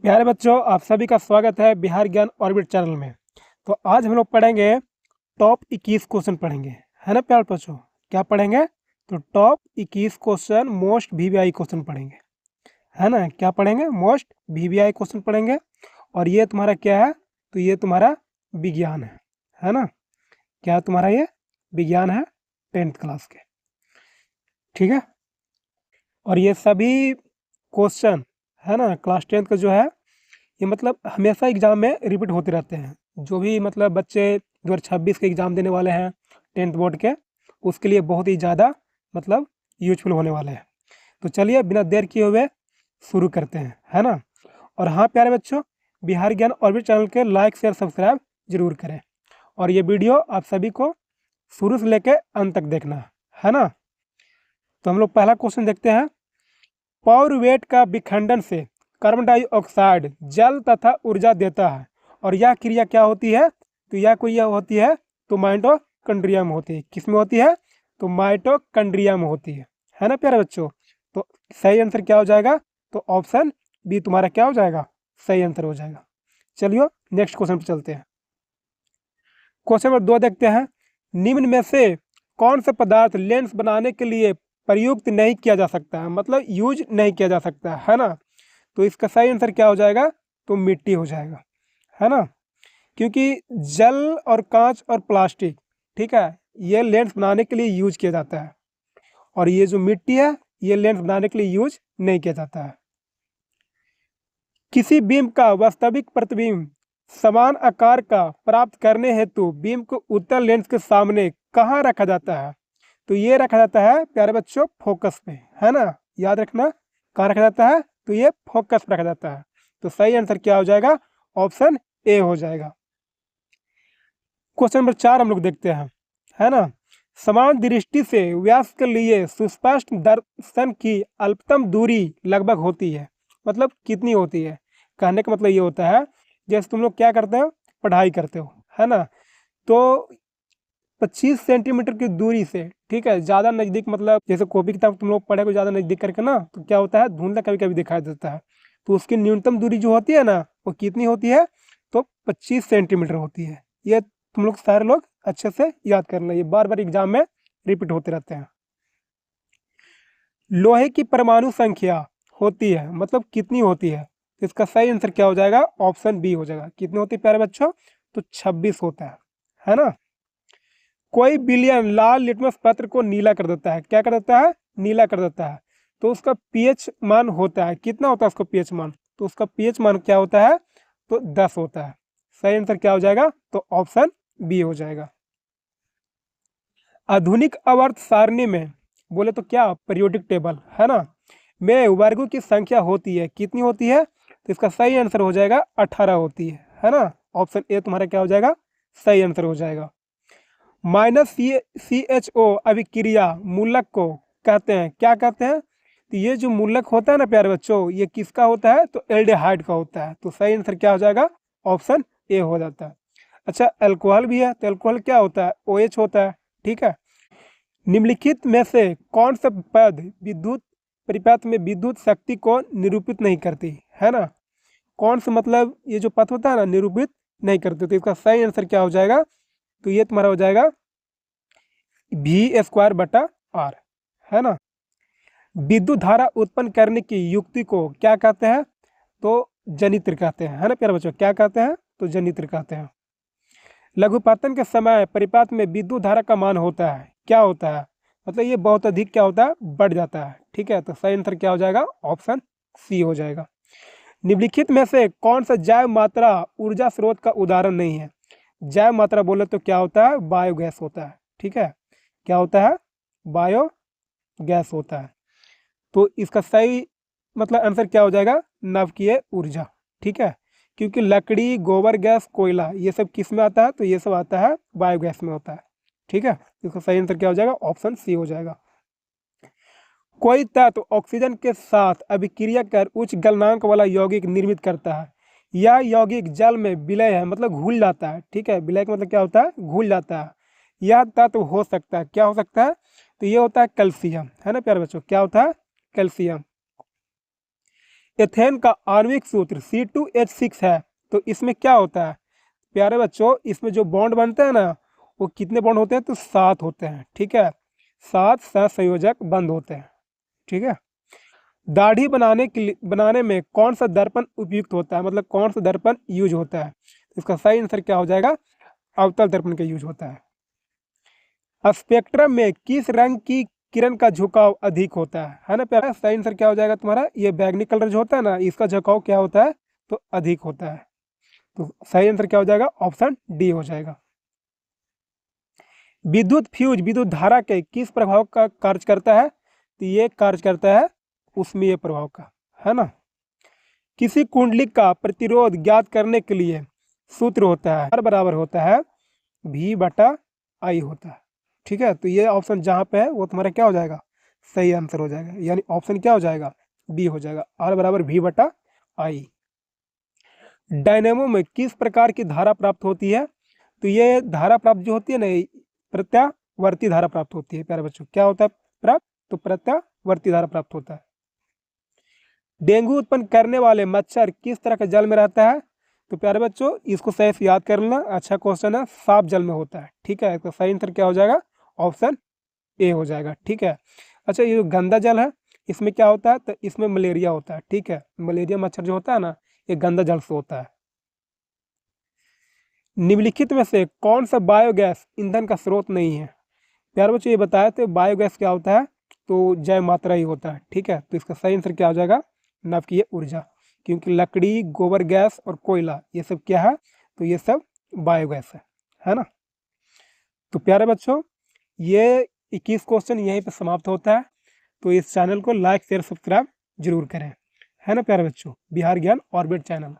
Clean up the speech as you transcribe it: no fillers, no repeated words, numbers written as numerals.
प्यारे बच्चों, आप सभी का स्वागत है बिहार ज्ञान ऑर्बिट चैनल में। तो आज हम लोग पढ़ेंगे टॉप 21 क्वेश्चन पढ़ेंगे, है ना प्यारे बच्चों। क्या पढ़ेंगे? तो top 21 question most VVI question पढ़ेंगे, है ना। क्या पढ़ेंगे? मोस्ट वीवीआई क्वेश्चन पढ़ेंगे। और ये तुम्हारा क्या है? तो ये तुम्हारा विज्ञान है ना। क्या तुम्हारा ये विज्ञान है 10th क्लास के, ठीक है। और ये सभी क्वेश्चन है ना क्लास 10th का जो है, ये मतलब हमेशा एग्ज़ाम में रिपीट होते रहते हैं। जो भी मतलब बच्चे 2026 के एग्ज़ाम देने वाले हैं 10th बोर्ड के, उसके लिए बहुत ही ज़्यादा मतलब यूजफुल होने वाले हैं। तो चलिए बिना देर किए हुए शुरू करते हैं, है ना। और हाँ प्यारे बच्चों, बिहार ज्ञान ऑर्बिट चैनल के लाइक शेयर सब्सक्राइब जरूर करें। और ये वीडियो आप सभी को शुरू से लेकर अंत तक देखना है ना। तो हम लोग पहला क्वेश्चन देखते हैं। पाउरुवेट का विखंडन से कार्बन डाइऑक्साइड जल तथा ऊर्जा देता है, और यह क्रिया क्या होती है? तो यह क्रिया होती है तो माइटोकॉन्ड्रिया में होती है। किस में होती है? तो माइटोकॉन्ड्रिया में होती है ना प्यारे बच्चों। तो सही आंसर क्या हो जाएगा? तो ऑप्शन बी तुम्हारा क्या हो जाएगा? सही आंसर हो जाएगा। चलिए नेक्स्ट क्वेश्चन पर चलते हैं। क्वेश्चन नंबर 2 देखते हैं। निम्न में से कौन सा पदार्थ लेंस बनाने के लिए प्रयुक्त नहीं किया जा सकता है, मतलब यूज नहीं किया जा सकता है ना। तो इसका सही आंसर क्या हो जाएगा? तो मिट्टी हो जाएगा, है ना। क्योंकि जल और कांच और प्लास्टिक, ठीक है, ये लेंस बनाने के लिए यूज किया जाता है, और ये जो मिट्टी है ये लेंस बनाने के लिए यूज नहीं किया जाता है। किसी बीम का वास्तविक प्रतिबिंब समान आकार का प्राप्त करने हेतु बीम को उत्तल लेंस के सामने कहाँ रखा जाता है? तो ये रखा जाता है प्यारे बच्चों फोकस पे, है ना। याद रखना कहाँ रखा जाता है? तो ये फोकस पे रखा जाता है। तो सही आंसर क्या हो जाएगा? ऑप्शन ए हो जाएगा। क्वेश्चन नंबर 4 हम लोग देखते हैं, है ना। समान दृष्टि से व्यास के लिए सुस्पष्ट दर्शन की अल्पतम दूरी लगभग होती है, मतलब कितनी होती है? कहने का मतलब ये होता है, जैसे तुम लोग क्या करते हो, पढ़ाई करते हो, है ना। तो 25 सेंटीमीटर की दूरी से, ठीक है, ज़्यादा नज़दीक, मतलब जैसे कॉपी किताब तुम लोग पढ़े को ज़्यादा नज़दीक करके ना, तो क्या होता है, धुंधला कभी कभी दिखाई देता है। तो उसकी न्यूनतम दूरी जो होती है ना, वो कितनी होती है? तो 25 सेंटीमीटर होती है। ये तुम लोग सारे लोग अच्छे से याद करना, ये बार बार एग्जाम में रिपीट होते रहते हैं। लोहे की परमाणु संख्या होती है, मतलब कितनी होती है? तो इसका सही आंसर क्या हो जाएगा? ऑप्शन बी हो जाएगा। कितनी होती है प्यारे बच्चों? तो 26 होता है ना। कोई बिलियन लाल लिटमस पत्र को नीला कर देता है। क्या कर देता है? नीला कर देता है। तो उसका पीएच मान होता है, कितना होता है उसका पीएच मान? तो उसका पीएच मान क्या होता है? तो 10 होता है। सही आंसर क्या हो जाएगा? तो ऑप्शन बी हो जाएगा। आधुनिक आवर्त सारणी में बोले तो क्या, पीरियोडिक टेबल, है ना, में वर्गों की संख्या होती है, कितनी होती है? तो इसका सही आंसर हो जाएगा 18 होती है ना। ऑप्शन ए तुम्हारा क्या हो जाएगा? सही आंसर हो जाएगा। -CHO अभिक्रिया मूलक को कहते हैं, क्या कहते हैं? तो ये जो मूलक होता है ना प्यारे बच्चों, ये किसका होता है? तो एल्डिहाइड का होता है। तो सही आंसर क्या हो जाएगा? ऑप्शन ए हो जाता है। अच्छा, अल्कोहल भी है, तो अल्कोहल क्या होता है? OH होता है, ठीक है। निम्नलिखित में से कौन सा पद विद्युत परिपथ में विद्युत शक्ति को निरूपित नहीं करती, है ना। कौन सा, मतलब ये जो पद होता है ना, निरूपित नहीं करती। तो इसका सही आंसर क्या हो जाएगा? तो ये तुम्हारा हो जाएगा V²/R, है ना। विद्युत धारा उत्पन्न करने की युक्ति को क्या कहते हैं? तो जनित्र कहते हैं, है ना प्यारे बच्चों। क्या कहते हैं? तो जनित्र कहते हैं। लघुपतन के समय परिपात में विद्युत धारा का मान होता है, क्या होता है? मतलब ये बहुत अधिक क्या होता है? बढ़ जाता है, ठीक है। तो सही आंसर क्या हो जाएगा? ऑप्शन सी हो जाएगा। निम्नलिखित में से कौन सा जैव मात्रा ऊर्जा स्रोत का उदाहरण नहीं है? जैव मात्रा बोले तो क्या होता है? बायोगैस होता है, ठीक है। क्या होता है? बायोगैस होता है। तो इसका सही मतलब आंसर क्या हो जाएगा? नवकीय ऊर्जा, ठीक है। क्योंकि लकड़ी, गोबर गैस, कोयला, ये सब किस में आता है? तो ये सब आता है बायोगैस में होता है, ठीक है। इसका सही आंसर क्या हो जाएगा? ऑप्शन सी हो जाएगा। कोई तत्व ऑक्सीजन के साथ अभिक्रिया कर उच्च गलनांक वाला यौगिक निर्मित करता है। यह यौगिक जल में विलय है, मतलब घुल जाता है, ठीक है। विलय का मतलब क्या होता है? घुल जाता है। यह तत्व हो सकता है, क्या हो सकता है? तो ये होता है कैल्शियम, है ना प्यारे बच्चों। क्या होता है? कैल्शियम। एथेन का आणविक सूत्र C2H6 है, तो इसमें क्या होता है प्यारे बच्चों, इसमें जो बॉन्ड बनते हैं ना वो कितने बॉन्ड होते हैं, तो 7 होते हैं। ठीक है, 7 सहसंयोजक बंध होते हैं। ठीक है, दाढ़ी बनाने में कौन सा दर्पण उपयुक्त होता है, मतलब कौन सा दर्पण यूज होता है, इसका सही आंसर क्या हो जाएगा, अवतल दर्पण का यूज होता है। स्पेक्ट्रम में किस रंग की किरण का झुकाव अधिक होता है ना प्यारा, सही आंसर क्या हो जाएगा तुम्हारा, ये बैगनी कलर जो होता है ना इसका झुकाव क्या होता है, तो अधिक होता है। तो सही आंसर क्या हो जाएगा, ऑप्शन डी हो जाएगा। विद्युत फ्यूज विद्युत धारा के किस प्रभाव का कार्य करता है, तो ये कार्य करता है उष्मीय प्रभाव का, है ना। किसी कुंडली का प्रतिरोध ज्ञात करने के लिए सूत्र होता है, बराबर होता है V/I होता है। ठीक है, तो ये ऑप्शन जहाँ पे है वो तुम्हारा क्या हो जाएगा, सही आंसर हो जाएगा, यानी ऑप्शन क्या हो जाएगा, बी हो जाएगा, R बराबर V/I। डायनेमो में किस प्रकार की धारा प्राप्त होती है, तो ये धारा प्राप्त जो होती है ना प्रत्यावर्ती धारा प्राप्त होती है प्यारे बच्चों, क्या होता है प्राप्त, तो प्रत्यावर्ती धारा प्राप्त होता है। डेंगू उत्पन्न करने वाले मच्छर किस तरह के जल में रहता है, तो प्यारे बच्चों इसको सही से याद कर लेना, अच्छा क्वेश्चन है, साफ जल में होता है। ठीक है, तो सही आंसर क्या हो जाएगा, ऑप्शन ए हो जाएगा। ठीक है, अच्छा ये जो गंदा जल है इसमें क्या होता है, तो इसमें मलेरिया होता है। ठीक है, मलेरिया मच्छर जो होता है ना ये गंदा जल से होता है। निम्नलिखित में से कौन सा बायोगैस ईंधन का स्रोत नहीं है, प्यारे बच्चों ये बताया तो बायोगैस क्या होता है, तो जैव मात्रा ही होता है। ठीक है, तो इसका सही आंसर क्या हो जाएगा, नवकीय ऊर्जा, क्योंकि लकड़ी, गोबर गैस और कोयला ये सब क्या है, तो ये सब बायोगैस है ना। तो प्यारे बच्चों ये 21 क्वेश्चन यहीं पे समाप्त होता है। तो इस चैनल को लाइक शेयर सब्सक्राइब जरूर करें, है ना प्यारे बच्चों, बिहार ज्ञान ऑर्बिट चैनल।